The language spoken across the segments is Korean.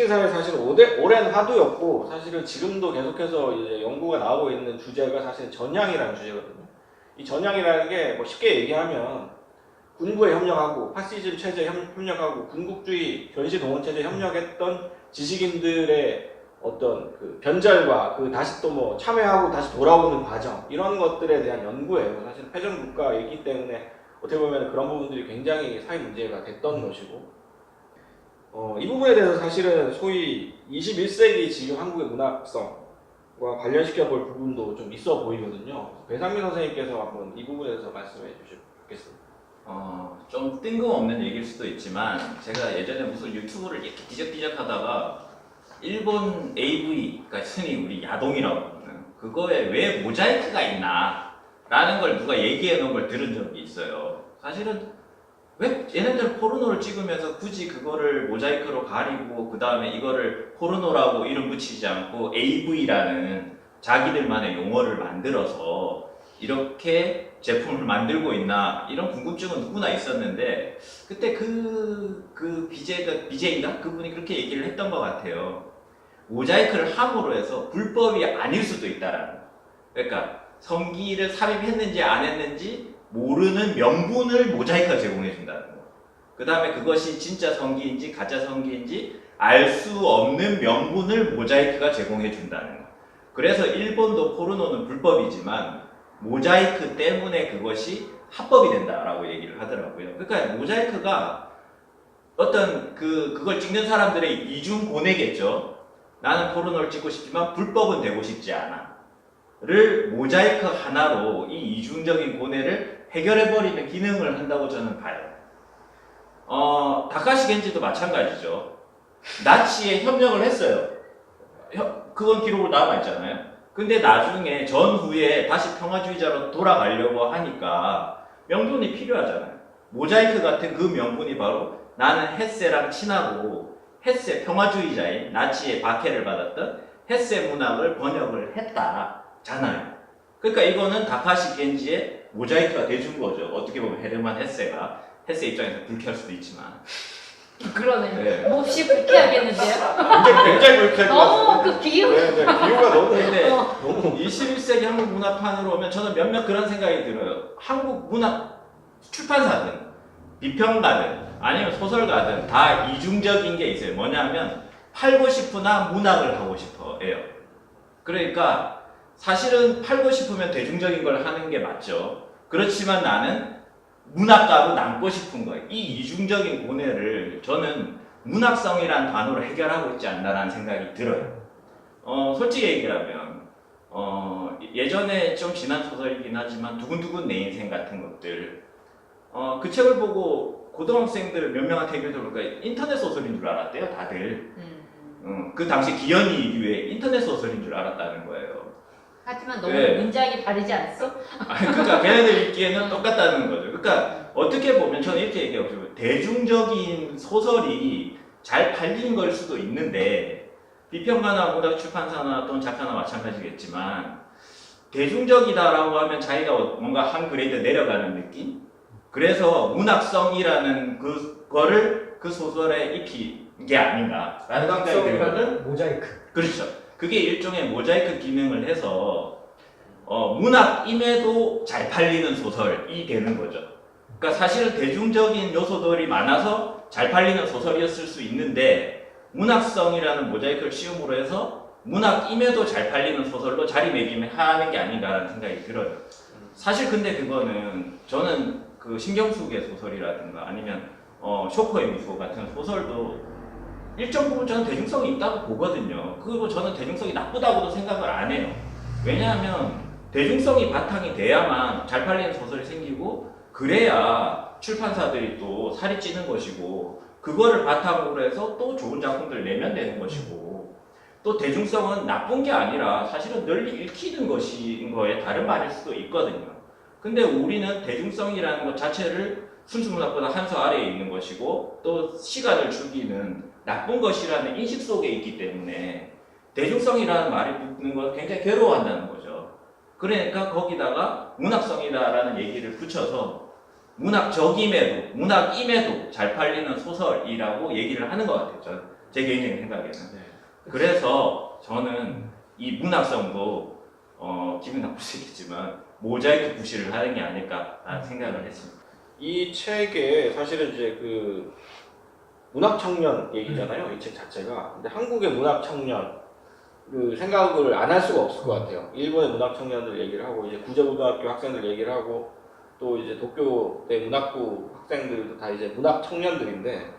지식인사회 사실 오랜 화두였고 사실은 지금도 계속해서 이제 연구가 나오고 있는 주제가 사실 전향이라는 주제거든요. 이 전향이라는 게 뭐 쉽게 얘기하면 군부에 협력하고 파시즘 체제에 협력하고 군국주의 변시 동원 체제에 협력했던 지식인들의 어떤 그 변절과 그 다시 또 뭐 참여하고 다시 돌아오는 과정 이런 것들에 대한 연구예요. 사실 패전 국가이기 때문에 어떻게 보면 그런 부분들이 굉장히 사회 문제가 됐던 것이고 이 부분에 대해서 사실은 소위 21세기 지금 한국의 문학성과 관련시켜 볼 부분도 좀 있어 보이거든요. 배상민 선생님께서 한번 이 부분에 대해서 말씀해 주시면 좋겠습니다. 좀 뜬금없는 얘기일 수도 있지만 제가 예전에 무슨 유튜브를 이렇게 뒤적뒤적 하다가 일본 AV, 그러니까 흔히 우리 야동이라고 하는 그거에 왜 모자이크가 있나 라는 걸 누가 얘기해 놓은 걸 들은 적이 있어요. 사실은 왜 얘네들 포르노를 찍으면서 굳이 그거를 모자이크로 가리고 그 다음에 이거를 포르노라고 이름 붙이지 않고 AV라는 자기들만의 용어를 만들어서 이렇게 제품을 만들고 있나 이런 궁금증은 누구나 있었는데 그때 그 BJ인가? 그분이 그렇게 얘기를 했던 것 같아요. 모자이크를 함으로 해서 불법이 아닐 수도 있다라는. 그러니까 성기를 삽입했는지 안 했는지 모르는 명분을 모자이크가 제공해준다는 거. 그 다음에 그것이 진짜 성기인지 가짜 성기인지 알 수 없는 명분을 모자이크가 제공해준다는 거. 그래서 일본도 포르노는 불법이지만 모자이크 때문에 그것이 합법이 된다라고 얘기를 하더라고요. 그러니까 모자이크가 어떤 그걸 찍는 사람들의 이중 고뇌겠죠. 나는 포르노를 찍고 싶지만 불법은 되고 싶지 않아. 를 모자이크 하나로 이 이중적인 고뇌를 해결해버리는 기능을 한다고 저는 봐요. 다카시 겐지도 마찬가지죠. 나치에 협력을 했어요. 그건 기록으로 남아있잖아요. 근데 나중에 전후에 다시 평화주의자로 돌아가려고 하니까 명분이 필요하잖아요. 모자이크 같은 그 명분이 바로 나는 헤세랑 친하고 헤세 평화주의자인 나치의 박해를 받았던 헤세 문학을 번역을 했다잖아요. 그러니까 이거는 다카시 겐지의 모자이크가 돼준 거죠. 어떻게 보면 헤르만 헤세가 헤세 입장에서 불쾌할 수도 있지만 그러네. 네. 몹시 불쾌하겠는데요? 굉장히 불쾌할 것 같아요. 그 비유. 네, 비유가 너무 근데 너무 21세기 한국 문학판으로 오면 저는 몇몇 그런 생각이 들어요. 한국 문학 출판사든 비평가든 아니면 소설가든 다 이중적인 게 있어요. 뭐냐면 팔고 싶으나 문학을 하고 싶어요. 그러니까 사실은 팔고 싶으면 대중적인 걸 하는 게 맞죠. 그렇지만 나는 문학가로 남고 싶은 거예요. 이 이중적인 고뇌를 저는 문학성이라는 단어로 해결하고 있지 않나라는 생각이 들어요. 솔직히 얘기하면 예전에 좀 지난 소설이긴 하지만 두근두근 내 인생 같은 것들 그 책을 보고 고등학생들 몇 명한테 얘기를 들어보니까 인터넷 소설인 줄 알았대요, 다들. 그 당시 기현이 이후에 인터넷 소설인 줄 알았다는 거예요. 하지만 너무 네. 문장이 다르지 않소? 그러니까 걔네들 읽기에는 똑같다는 거죠. 그러니까 어떻게 보면 저는 이렇게 얘기하고 대중적인 소설이 잘 팔리는 걸 수도 있는데 비평가나 문학 출판사나 또는 작가나 마찬가지겠지만 대중적이다라고 하면 자기가 뭔가 한 그레이드 내려가는 느낌? 그래서 문학성이라는 그거를 그 소설에 입힌 게 아닌가라는 생각이 들거든. 모자이크. 그렇죠. 그게 일종의 모자이크 기능을 해서 문학임에도 잘 팔리는 소설이 되는 거죠. 그러니까 사실은 대중적인 요소들이 많아서 잘 팔리는 소설이었을 수 있는데 문학성이라는 모자이크를 씌움으로 해서 문학임에도 잘 팔리는 소설로 자리매김하는 게 아닌가라는 생각이 들어요. 사실 근데 그거는 저는 그 신경숙의 소설이라든가 아니면 쇼코의 미소 같은 소설도 일정 부분 저는 대중성이 있다고 보거든요. 그리고 저는 대중성이 나쁘다고도 생각을 안 해요. 왜냐하면 대중성이 바탕이 돼야만 잘 팔리는 소설이 생기고 그래야 출판사들이 또 살이 찌는 것이고 그거를 바탕으로 해서 또 좋은 작품들을 내면 되는 것이고 또 대중성은 나쁜 게 아니라 사실은 널리 읽히는 것인 거에 다른 말일 수도 있거든요. 근데 우리는 대중성이라는 것 자체를 순수문학보다 한 수 아래에 있는 것이고 또 시간을 죽이는 나쁜 것이라는 인식 속에 있기 때문에 대중성이라는 말이 붙는 건 굉장히 괴로워한다는 거죠. 그러니까 거기다가 문학성이다라는 얘기를 붙여서 문학적임에도 문학임에도 잘 팔리는 소설이라고 얘기를 하는 것 같아요. 제 개인적인 생각에는. 네. 그래서 저는 이 문학성도 기분 나쁠 수 있겠지만 모자이크 구실을 하는 게 아닐까라는 생각을 했습니다. 이 책에 사실은 이제 그 문학 청년 얘기잖아요. 이 책 자체가. 근데 한국의 문학 청년 그 생각을 안 할 수가 없을 것 같아요. 일본의 문학 청년들 얘기를 하고 이제 구제고등학교 학생들 얘기를 하고 또 이제 도쿄대 문학부 학생들도 다 이제 문학 청년들인데,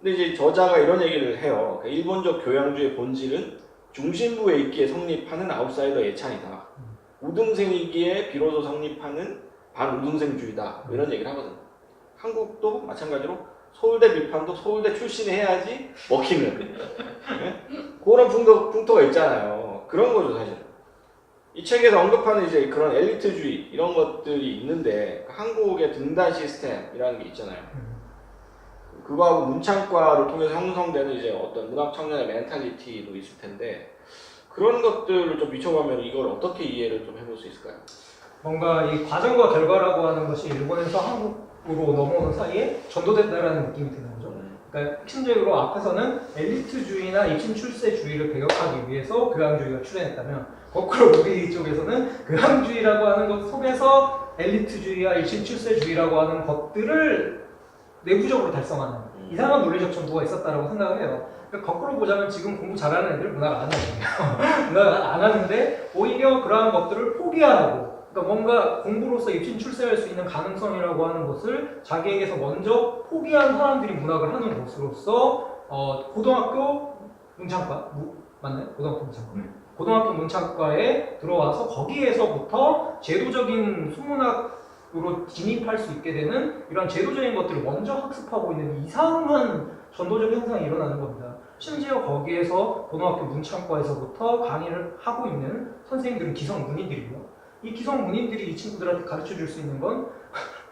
근데 이제 저자가 이런 얘기를 해요. 그러니까 일본적 교양주의 본질은 중심부에 있기에 성립하는 아웃사이더 예찬이다. 우등생이기에 비로소 성립하는 반우등생주의다. 뭐 이런 얘기를 하거든요. 한국도 마찬가지로 서울대 비판도 서울대 출신이 해야지 먹히는 네? 그런 풍토가 있잖아요. 그런 거죠 사실. 이 책에서 언급하는 이제 그런 엘리트주의 이런 것들이 있는데 한국의 등단 시스템이라는 게 있잖아요. 그거하고 문창과를 통해서 형성되는 이제 어떤 문학 청년의 멘탈리티도 있을 텐데 그런 것들을 좀 비춰보면 이걸 어떻게 이해를 좀 해볼 수 있을까요? 뭔가 이 과정과 결과라고 하는 것이 일본에서 한국으로 넘어오는 사이에 전도된다라는 느낌이 드는 거죠. 그러니까 핵심적으로 앞에서는 엘리트주의나 입신 출세주의를 배격하기 위해서 교양주의가 출현했다면 거꾸로 우리 쪽에서는 교양주의라고 하는 것 속에서 엘리트주의와 입신 출세주의라고 하는 것들을 내부적으로 달성하는 이상한 논리적 전부가 있었다라고 생각을 해요. 그러니까 거꾸로 보자면 지금 공부 잘하는 애들 문학 안 하는 거예요. 문학 안 하는데 오히려 그러한 것들을 포기하고, 그러니까 뭔가 공부로서 입신 출세할 수 있는 가능성이라고 하는 것을 자기에게서 먼저 포기한 사람들이 문학을 하는 곳으로서 고등학교 문창과 맞나요? 고등학교 문창과. 고등학교 문창과에 들어와서 거기에서부터 제도적인 수문학으로 진입할 수 있게 되는 이런 제도적인 것들을 먼저 학습하고 있는 이상한 전도적 현상이 일어나는 겁니다. 심지어 거기에서 고등학교 문창과에서부터 강의를 하고 있는 선생님들은 기성 문인들이고요. 이 기성 문인들이 이 친구들한테 가르쳐 줄 수 있는 건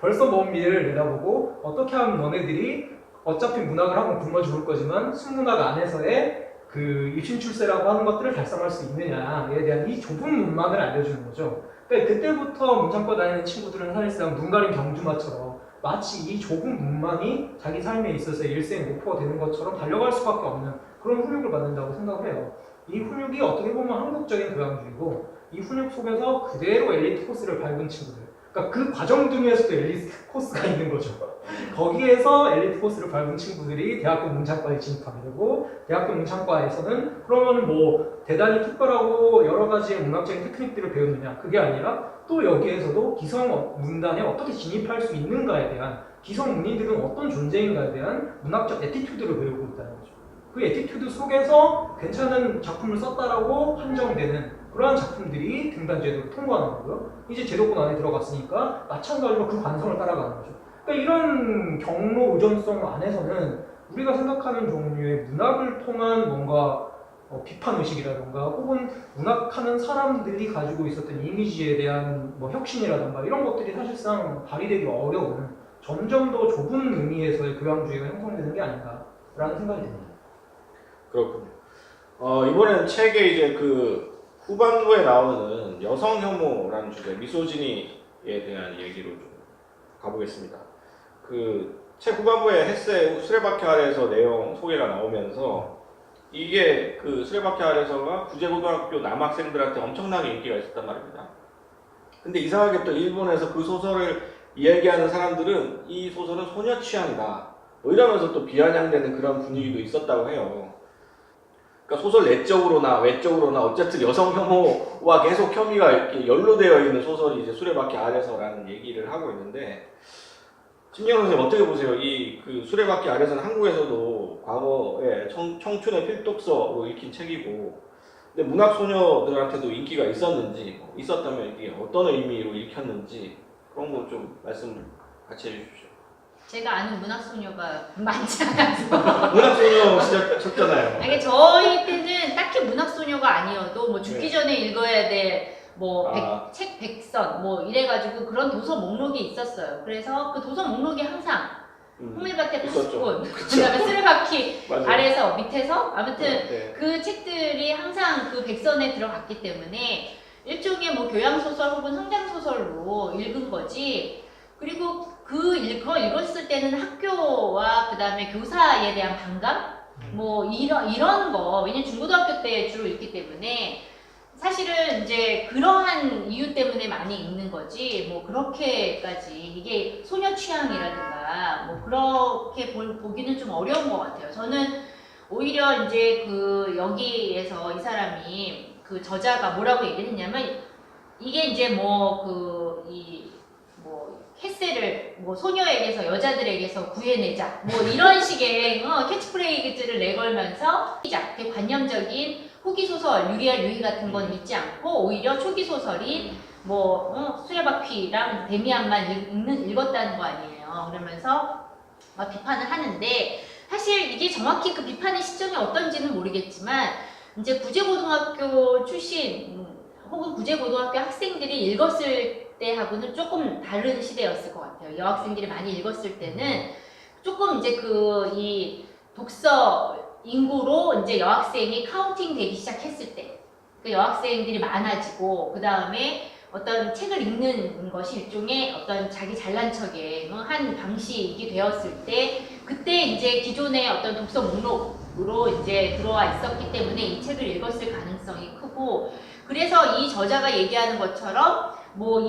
벌써 먼 미래를 내다보고 어떻게 하면 너네들이 어차피 문학을 한번 굶어 죽을 거지만 순문학 안에서의 그 입신 출세라고 하는 것들을 달성할 수 있느냐에 대한 이 좁은 문만을 알려주는 거죠. 그러니까 그때부터 문창과 다니는 친구들은 사실상 눈 가린 경주마처럼 마치 이 좁은 문만이 자기 삶에 있어서 일생의 목표가 되는 것처럼 달려갈 수밖에 없는 그런 훈육을 받는다고 생각을 해요. 이 훈육이 어떻게 보면 한국적인 교양주의고 이 훈육 속에서 그대로 엘리트 코스를 밟은 친구들, 그러니까 그 과정 중에서도 엘리트 코스가 있는 거죠. 거기에서 엘리트 코스를 밟은 친구들이 대학교 문창과에 진입하게 되고, 대학교 문창과에서는 그러면 뭐 대단히 특별하고 여러 가지의 문학적인 테크닉들을 배우느냐, 그게 아니라 또 여기에서도 기성 문단에 어떻게 진입할 수 있는가에 대한, 기성 문인들은 어떤 존재인가에 대한 문학적 에티튜드를 배우고 있다는 거죠. 그 에티튜드 속에서 괜찮은 작품을 썼다라고 판정되는 그러한 작품들이 등단 제도를 통과하는 거고요. 이제 제도권 안에 들어갔으니까 마찬가지로 그 관성을 따라가는 거죠. 그러니까 이런 경로 의존성 안에서는 우리가 생각하는 종류의 문학을 통한 뭔가 비판 의식이라던가 혹은 문학하는 사람들이 가지고 있었던 이미지에 대한 뭐 혁신이라던가 이런 것들이 사실상 발휘되기 어려운 점점 더 좁은 의미에서의 교양주의가 형성되는 게 아닌가라는 생각이 듭니다. 그렇군요. 이번에는 책에 이제 그 후반부에 나오는 여성 혐오라는 주제, 미소지니에 대한 얘기로 좀 가보겠습니다. 그 책 후반부에 헤세 수레바퀴 아래에서 내용 소개가 나오면서 이게 그 수레바퀴 아래서가 구제고등학교 남학생들한테 엄청나게 인기가 있었단 말입니다. 근데 이상하게 또 일본에서 그 소설을 이야기하는 사람들은 이 소설은 소녀 취향이다 뭐 이러면서 또 비아냥대는 그런 분위기도 있었다고 해요. 그러니까 소설 내적으로나 외적으로나 어쨌든 여성 혐오와 계속 혐의가 이렇게 연루되어 있는 소설이 이제 수레바퀴 아래서라는 얘기를 하고 있는데, 심리학 선생님 어떻게 보세요? 이 그 수레바퀴 아래서는 한국에서도 과거에 청춘의 필독서로 읽힌 책이고, 근데 문학 소녀들한테도 인기가 있었는지, 있었다면 이게 어떤 의미로 읽혔는지 그런 거 좀 말씀 같이 해주십시오. 제가 아는 문학 소녀가 많지 않아서. 문학 소녀 시작하셨잖아요. 아니, 저희 때는 딱히 문학 소녀가 아니어도 뭐 죽기 전에 읽어야 될 뭐 책 100선 뭐 이래가지고 그런 도서 목록이 있었어요. 그래서 그 도서 목록이 항상 호밀밭의 80권, 그다음에 쓰레바퀴 아래서 밑에서 아무튼 그 책들이 항상 그 100선에 들어갔기 때문에 일종의 뭐 교양 소설 혹은 성장 소설로 읽은 거지. 그리고 그 읽었을 때는 학교와 그다음에 교사에 대한 반감 뭐 이런 거 왜냐면 중고등학교 때 주로 읽기 때문에 사실은 이제 그러한 이유 때문에 많이 읽는 거지 뭐 그렇게까지 이게 소녀 취향이라든가 뭐 그렇게 보기는 좀 어려운 것 같아요. 저는 오히려 이제 그 여기에서 이 사람이 그 저자가 뭐라고 얘기를 했냐면 이게 이제 뭐 캐세를 뭐 소녀에게서 여자들에게서 구해내자 뭐 이런 식의 캐치프레이즈를 내걸면서 되게 관념적인 후기 소설 유리알 유희 같은 건 읽지 않고 오히려 초기 소설인 뭐 수레바퀴랑 데미안만 읽었다는 거 아니에요. 그러면서 막 비판을 하는데 사실 이게 정확히 그 비판의 시점이 어떤지는 모르겠지만 이제 구제고등학교 출신 혹은 구제고등학교 학생들이 읽었을 때하고는 조금 다른 시대였을 것 같아요. 여학생들이 많이 읽었을 때는 조금 이제 이 독서 인구로 이제 여학생이 카운팅 되기 시작했을 때, 그 여학생들이 많아지고 그 다음에 어떤 책을 읽는 것이 일종의 어떤 자기 잘난 척의 한 방식이 되었을 때, 그때 이제 기존의 어떤 독서 목록으로 이제 들어와 있었기 때문에 이 책을 읽었을 가능성이 크고, 그래서 이 저자가 얘기하는 것처럼 뭐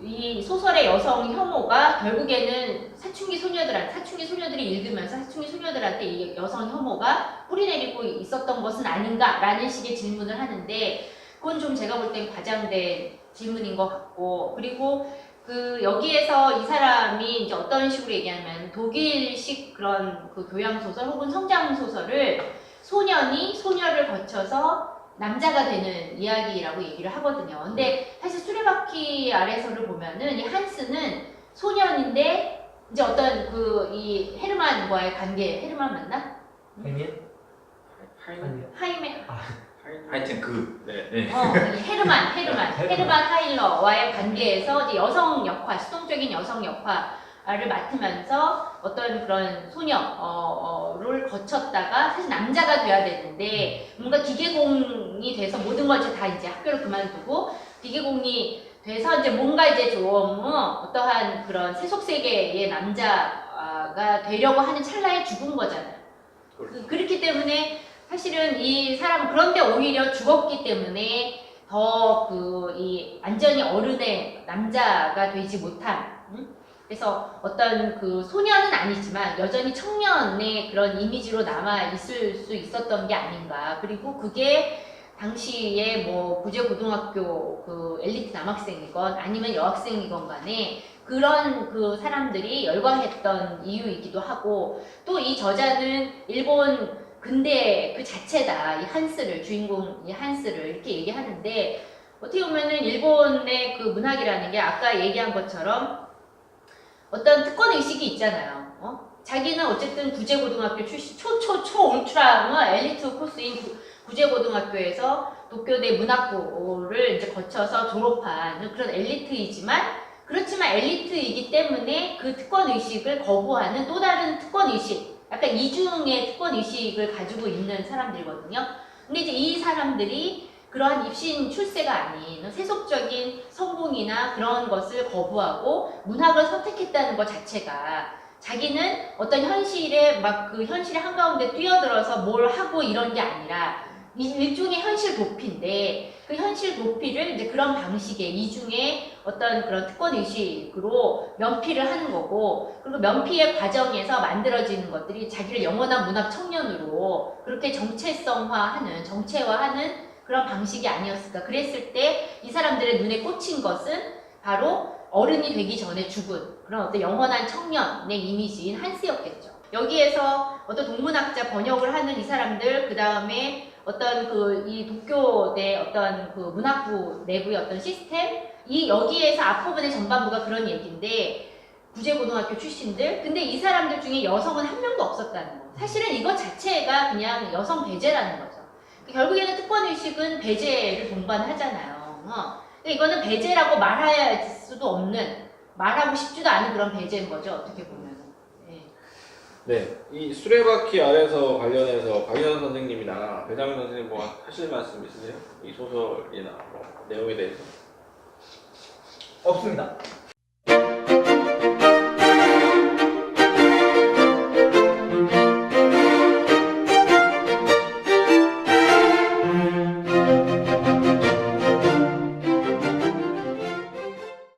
이 소설의 여성 혐오가 결국에는 사춘기 소녀들이 읽으면서 사춘기 소녀들한테 이 여성 혐오가 뿌리내리고 있었던 것은 아닌가라는 식의 질문을 하는데, 그건 좀 제가 볼 땐 과장된 질문인 것 같고, 그리고 그 여기에서 이 사람이 이제 어떤 식으로 얘기하면 독일식 그런 그 교양 소설 혹은 성장 소설을 소년이 소녀를 거쳐서 남자가 되는 이야기라고 얘기를 하거든요. 근데 사실 수레바퀴 아래서를 보면은 이 한스는 소년인데 이제 어떤 이 헤르만과의 관계, 헤르만 맞나? 데미안? 하인 하이메 하여튼 네. 헤르만 하일러와의 관계에서 이제 여성 역할, 수동적인 여성 역할을 맡으면서 어떤 그런 소녀를 거쳤다가 사실 남자가 돼야 되는데 뭔가 기계공이 돼서 모든 걸 다 이제 학교를 그만두고 기계공이 돼서 이제 뭔가 이제 좀 어떠한 그런 세속 세계의 남자가 되려고 하는 찰나에 죽은 거잖아요. 그렇기 때문에 사실은 이 사람은 그런데 오히려 죽었기 때문에 더 이 완전히 어른의 남자가 되지 못한, 그래서 어떤 그 소년은 아니지만 여전히 청년의 그런 이미지로 남아 있을 수 있었던 게 아닌가. 그리고 그게 당시에 뭐 구제고등학교 그 엘리트 남학생이건 아니면 여학생이건 간에 그런 그 사람들이 열광했던 이유이기도 하고, 또 이 저자는 일본 근대 그 자체다. 이 한스를, 주인공 이 한스를 이렇게 얘기하는데, 어떻게 보면은 일본의 그 문학이라는 게 아까 얘기한 것처럼 어떤 특권 의식이 있잖아요. 자기는 어쨌든 구제고등학교 출신, 울트라 엘리트 코스인 구제고등학교에서 도쿄대 문학부를 이제 거쳐서 졸업한 그런 엘리트이지만, 그렇지만 엘리트이기 때문에 그 특권 의식을 거부하는 또 다른 특권 의식, 약간 이중의 특권 의식을 가지고 있는 사람들이거든요. 근데 이제 이 사람들이 그러한 입신 출세가 아닌 세속적인 성공이나 그런 것을 거부하고 문학을 선택했다는 것 자체가 자기는 어떤 현실에 막 그 현실의 한가운데 뛰어들어서 뭘 하고 이런 게 아니라 일종의 현실 도피인데, 그 현실 도피를 이제 그런 방식의 이중의 어떤 그런 특권 의식으로 면피를 하는 거고, 그리고 면피의 과정에서 만들어지는 것들이 자기를 영원한 문학 청년으로 그렇게 정체성화하는, 정체화하는 그런 방식이 아니었을까. 그랬을 때 이 사람들의 눈에 꽂힌 것은 바로 어른이 되기 전에 죽은 그런 어떤 영원한 청년의 이미지인 한스였겠죠. 여기에서 어떤 동문학자 번역을 하는 이 사람들, 그 다음에 어떤 이 도쿄대 어떤 그 문학부 내부의 어떤 시스템, 여기에서 앞부분의 전반부가 그런 얘기인데, 구제고등학교 출신들, 근데 이 사람들 중에 여성은 한 명도 없었다는 거. 사실은 이것 자체가 그냥 여성 배제라는 거죠. 결국에는 특권의식은 배제를 동반하잖아요. 근데 이거는 배제라고 말할 수도 없는, 말하고 싶지도 않은 그런 배제인 거죠, 어떻게 보면. 네, 이 수레바퀴 아래서 관련해서 박인원 선생님이나 배상민 선생님 뭐 하실 말씀 있으세요? 이 소설이나 뭐 내용에 대해서? 없습니다.